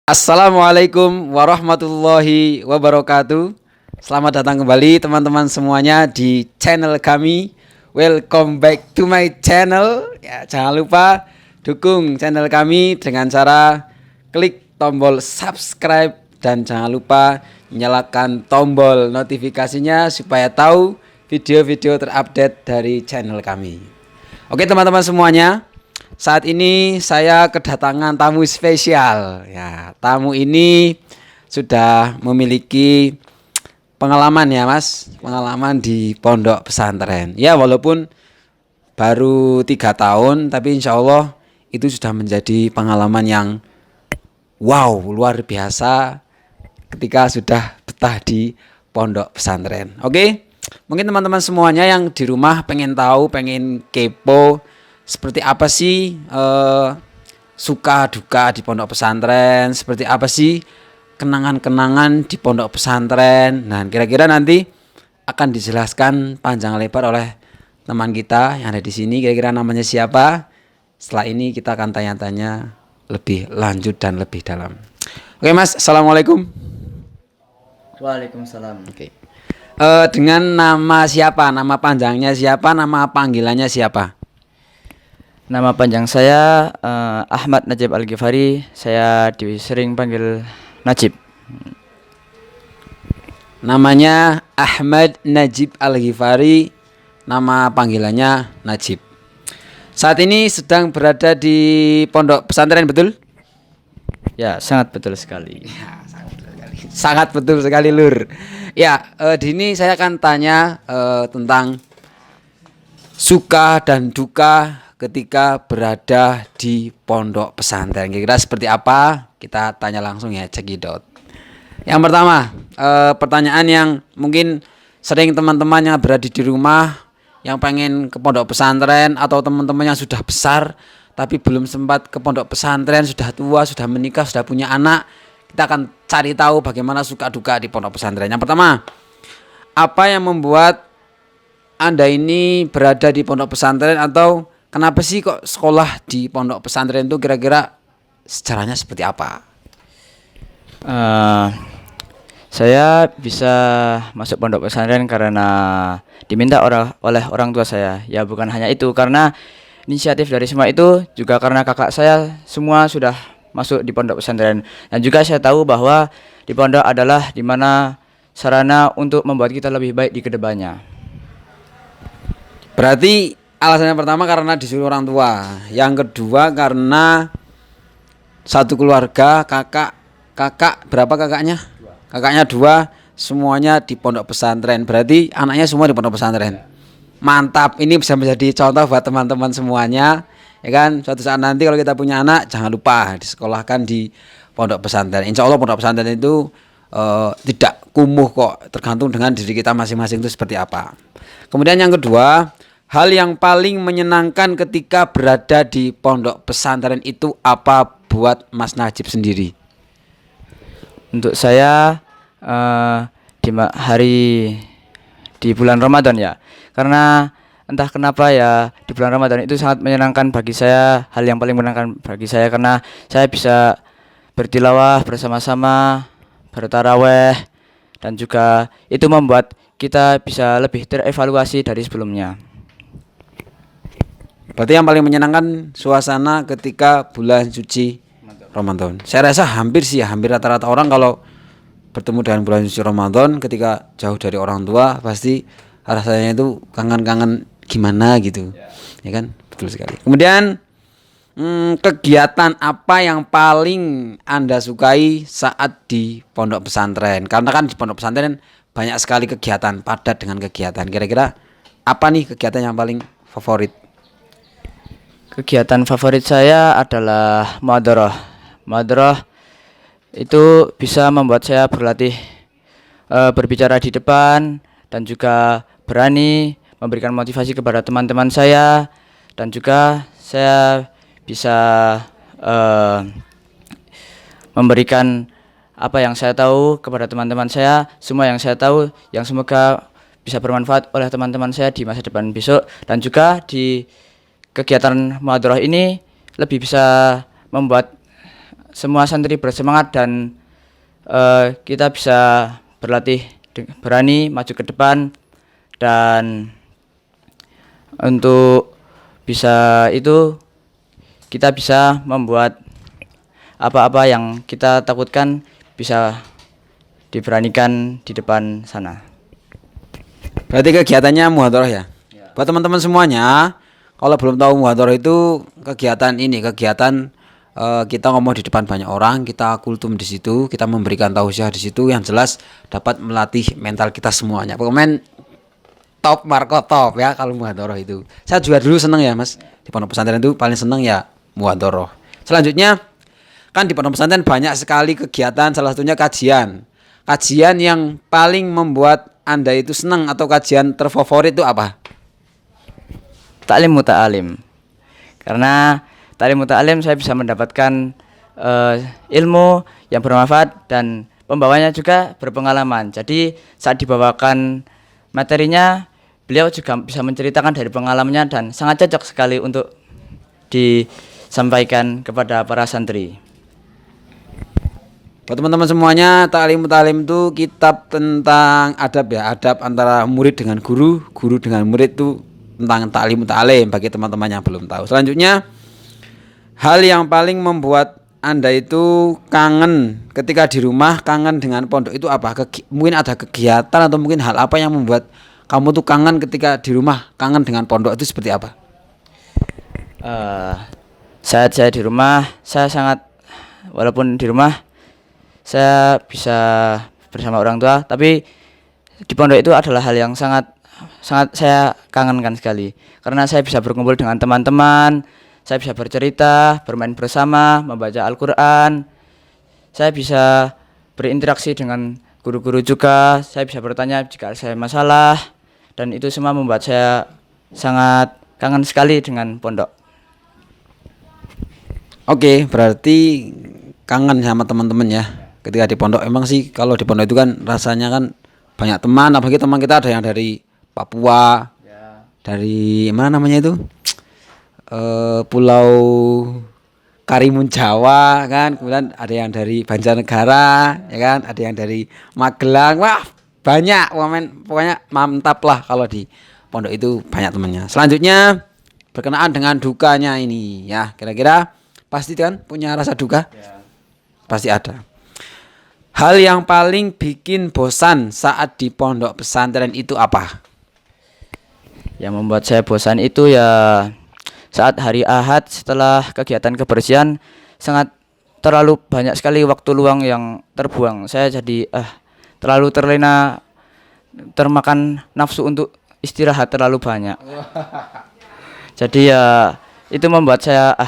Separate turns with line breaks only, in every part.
Assalamualaikum warahmatullahi wabarakatuh. Selamat datang kembali teman-teman semuanya di channel kami. Welcome back to my channel. Ya, jangan lupa dukung channel kami dengan cara klik tombol subscribe dan jangan lupa nyalakan tombol notifikasinya supaya tahu video-video terupdate dari channel kami. Oke teman-teman semuanya, saat ini saya kedatangan tamu spesial. Ya, tamu ini sudah memiliki pengalaman ya Mas, pengalaman di pondok pesantren. Ya walaupun baru 3 tahun, tapi insya Allah itu sudah menjadi pengalaman yang wow, luar biasa ketika sudah betah di pondok pesantren. Oke, mungkin teman-teman semuanya yang di rumah pengen tahu, pengen kepo seperti apa sih suka duka di pondok pesantren, seperti apa sih kenangan-kenangan di pondok pesantren. Nah, kira-kira nanti akan dijelaskan panjang lebar oleh teman kita yang ada di sini. Kira-kira namanya siapa? Setelah ini kita akan tanya-tanya lebih lanjut dan lebih dalam. Oke Mas, assalamualaikum.
Waalaikumsalam.
Oke. Dengan nama siapa? Nama panjangnya siapa? Nama panggilannya siapa?
Nama panjang saya Ahmad Najib Al-Ghifari. Saya sering panggil Najib.
Namanya Ahmad Najib Al-Ghifari, nama panggilannya Najib. Saat ini sedang berada di pondok pesantren, betul?
Ya, sangat betul sekali.
Sangat betul sekali, Lur. Ya, di sini saya akan tanya tentang suka dan duka ketika berada di pondok pesantren. Kira-kira seperti apa? Kita tanya langsung ya, cekidot. Yang pertama, pertanyaan yang mungkin sering teman-teman yang berada di rumah yang pengen ke pondok pesantren atau teman-teman yang sudah besar tapi belum sempat ke pondok pesantren, sudah tua, sudah menikah, sudah punya anak. Kita akan cari tahu bagaimana suka duka di pondok pesantren. Yang pertama, apa yang membuat Anda ini berada di pondok pesantren, atau kenapa sih kok sekolah di pondok pesantren itu, kira-kira sejarahnya seperti apa?
Saya bisa masuk pondok pesantren karena diminta oleh orang tua saya. Ya, bukan hanya itu, karena inisiatif dari semua itu juga karena kakak saya semua sudah masuk di pondok pesantren. Dan juga saya tahu bahwa di pondok adalah dimana sarana untuk membuat kita lebih baik di kedepannya.
Berarti alasannya pertama karena disuruh orang tua, yang kedua karena satu keluarga, kakak berapa kakaknya? Kakaknya 2, semuanya di pondok pesantren. Berarti anaknya semua di pondok pesantren. Mantap, ini bisa menjadi contoh buat teman-teman semuanya, ya kan? Suatu saat nanti kalau kita punya anak, jangan lupa disekolahkan di pondok pesantren. Insya Allah pondok pesantren itu tidak kumuh kok, tergantung dengan diri kita masing-masing itu seperti apa. Kemudian yang kedua, hal yang paling menyenangkan ketika berada di pondok pesantren itu apa buat Mas Najib sendiri?
Untuk saya di bulan Ramadan ya, karena entah kenapa ya di bulan Ramadan itu sangat menyenangkan bagi saya. Hal yang paling menyenangkan bagi saya karena saya bisa bertilawah bersama-sama, bertaraweh, dan juga itu membuat kita bisa lebih terevaluasi dari sebelumnya.
Berarti yang paling menyenangkan suasana ketika bulan suci Ramadan. Saya rasa hampir rata-rata orang kalau bertemu dengan bulan suci Ramadan ketika jauh dari orang tua pasti rasanya itu kangen-kangen gimana gitu. Ya kan? Betul sekali. Kemudian kegiatan apa yang paling Anda sukai saat di pondok pesantren? Karena kan di pondok pesantren banyak sekali kegiatan, padat dengan kegiatan. Kira-kira apa nih kegiatan yang paling favorit?
Kegiatan favorit saya adalah muhadharah. Muhadharah itu bisa membuat saya berlatih berbicara di depan dan juga berani memberikan motivasi kepada teman-teman saya, dan juga saya bisa memberikan apa yang saya tahu kepada teman-teman saya, semua yang saya tahu yang semoga bisa bermanfaat oleh teman-teman saya di masa depan besok. Dan juga di kegiatan muhadharah ini lebih bisa membuat semua santri bersemangat dan kita bisa berlatih berani maju ke depan, dan untuk bisa itu kita bisa membuat apa-apa yang kita takutkan bisa diberanikan di depan sana.
Berarti kegiatannya muhadharah ya? Buat teman-teman semuanya, kalau belum tahu muhadharah itu kegiatan kita ngomong di depan banyak orang, kita kultum di situ, kita memberikan tausiah di situ, yang jelas dapat melatih mental kita semuanya. Pokoknya top marko top ya kalau muhadharah itu. Saya juga dulu seneng ya Mas, di pondok pesantren itu paling seneng ya muhadharah. Selanjutnya kan di pondok pesantren banyak sekali kegiatan, salah satunya kajian. Kajian yang paling membuat Anda itu senang atau kajian terfavorit itu apa?
Taklim muta'alim. Karena taklim muta'alim saya bisa mendapatkan ilmu yang bermanfaat dan pembawanya juga berpengalaman. Jadi saat dibawakan materinya, beliau juga bisa menceritakan dari pengalamannya dan sangat cocok sekali untuk disampaikan kepada para santri.
Buat teman-teman semuanya, Ta'lim Muta'alim itu kitab tentang adab ya, adab antara murid dengan guru, guru dengan murid itu tentang Ta'lim Muta'alim bagi teman-teman yang belum tahu. Selanjutnya, hal yang paling membuat Anda itu kangen ketika di rumah, kangen dengan pondok itu apa? Mungkin ada kegiatan atau mungkin hal apa yang membuat kamu tuh kangen ketika di rumah, kangen dengan pondok itu seperti apa?
Saat saya di rumah, walaupun di rumah saya bisa bersama orang tua, tapi di pondok itu adalah hal yang sangat saya kangenkan sekali. Karena saya bisa berkumpul dengan teman-teman, saya bisa bercerita, bermain bersama, membaca Al-Quran, saya bisa berinteraksi dengan guru-guru juga, saya bisa bertanya jika saya masalah, dan itu semua membuat saya sangat kangen sekali dengan pondok.
Oke, berarti kangen sama teman-teman ya. Ketika di pondok, emang sih kalau di pondok itu kan rasanya kan banyak teman, apalagi teman kita ada yang dari Papua, dari mana namanya itu, Pulau Karimun Jawa kan, kemudian ada yang dari Banjarnegara, ya kan, ada yang dari Magelang, wah banyak, pokoknya mantap lah kalau di pondok itu banyak temannya. Selanjutnya berkenaan dengan dukanya ini, ya kira-kira pasti kan punya rasa duka, pasti ada. Hal yang paling bikin bosan saat di pondok pesantren itu apa?
Yang membuat saya bosan itu ya saat hari Ahad setelah kegiatan kebersihan sangat terlalu banyak sekali waktu luang yang terbuang. Saya jadi terlalu termakan nafsu untuk istirahat terlalu banyak. Jadi ya itu membuat saya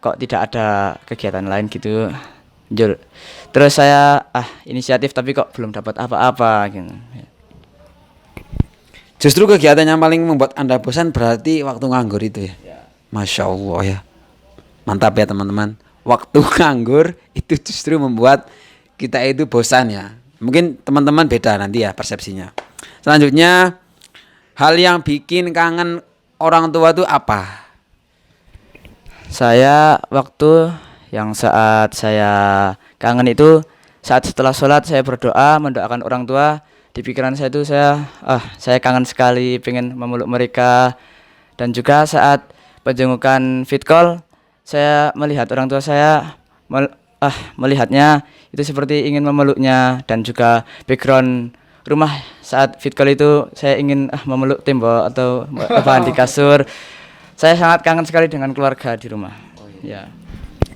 kok tidak ada kegiatan lain gitu. Terus saya inisiatif tapi kok belum dapat apa-apa gitu.
Justru kegiatan yang paling membuat Anda bosan berarti waktu nganggur itu ya. Masya Allah ya. Mantap ya teman-teman. Waktu nganggur itu justru membuat kita itu bosan ya. Mungkin teman-teman beda nanti ya persepsinya. Selanjutnya, hal yang bikin kangen orang tua itu apa?
Saya waktu yang saat saya kangen itu saat setelah sholat saya berdoa mendoakan orang tua. Di pikiran saya itu saya kangen sekali pengen memeluk mereka. Dan juga saat penjengukan fit call saya melihat orang tua saya melihatnya itu seperti ingin memeluknya. Dan juga background rumah saat fit call itu saya ingin memeluk tembok atau di kasur. Saya sangat kangen sekali dengan keluarga di rumah. Ya.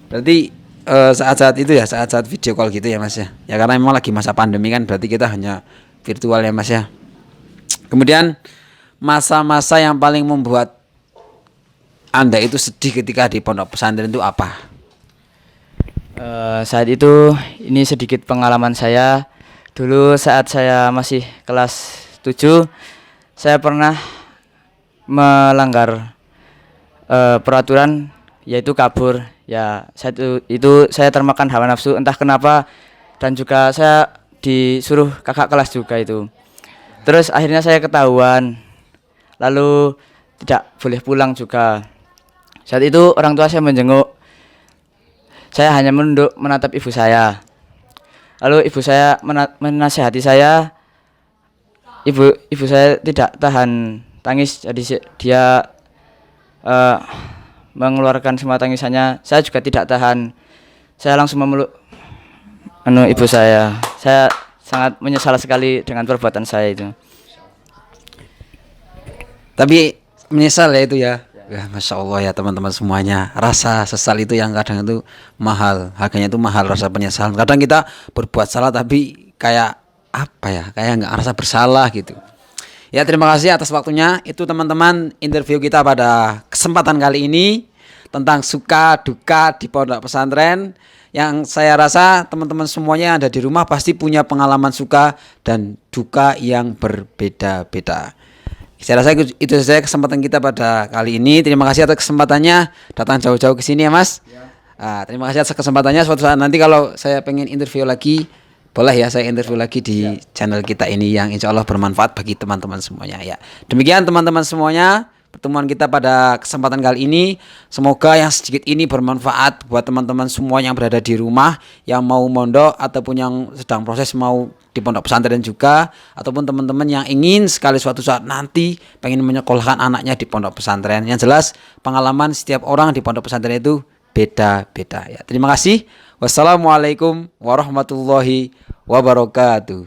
Berarti saat-saat itu ya, saat-saat video call gitu ya Mas ya. Ya karena memang lagi masa pandemi kan, berarti kita hanya virtual ya Mas ya. Kemudian masa-masa yang paling membuat Anda itu sedih ketika di pondok pesantren itu apa?
Saat itu ini sedikit pengalaman saya. Dulu saat saya masih kelas 7 saya pernah melanggar peraturan, yaitu kabur. Ya, saya termakan hawa nafsu entah kenapa, dan juga saya disuruh kakak kelas juga itu. Terus akhirnya saya ketahuan, lalu tidak boleh pulang juga. Saat itu orang tua saya menjenguk. saya hanya menunduk menatap ibu saya. Lalu ibu saya menasihati saya. Ibu saya tidak tahan tangis, jadi dia mengeluarkan semua tangisannya. Saya juga tidak tahan. Saya langsung memeluk ibu saya. Saya sangat menyesal sekali dengan perbuatan saya itu.
Tapi menyesal ya itu ya. Ya, Masya Allah ya teman-teman semuanya. Rasa sesal itu yang kadang itu mahal. Harganya itu mahal, rasa penyesalan. Kadang kita berbuat salah tapi kayak apa ya, kayak nggak rasa bersalah gitu. Ya, terima kasih atas waktunya. Itu teman-teman interview kita pada kesempatan kali ini tentang suka duka di pondok pesantren. Yang saya rasa teman-teman semuanya yang ada di rumah pasti punya pengalaman suka dan duka yang berbeda-beda. Saya rasa itu saja kesempatan kita pada kali ini. Terima kasih atas kesempatannya datang jauh-jauh ke sini ya Mas. Terima kasih atas kesempatannya. Suatu saat nanti kalau saya pengen interview lagi, boleh ya saya interview lagi di channel kita ini yang insya Allah bermanfaat bagi teman-teman semuanya ya. Demikian teman-teman semuanya, pertemuan kita pada kesempatan kali ini. Semoga yang sedikit ini bermanfaat buat teman-teman semua yang berada di rumah, yang mau mondok ataupun yang sedang proses mau di pondok pesantren juga, ataupun teman-teman yang ingin sekali suatu saat nanti pengen menyekolahkan anaknya di pondok pesantren. Yang jelas pengalaman setiap orang di pondok pesantren itu beda-beda ya. Terima kasih. Wassalamualaikum warahmatullahi wabarakatuh.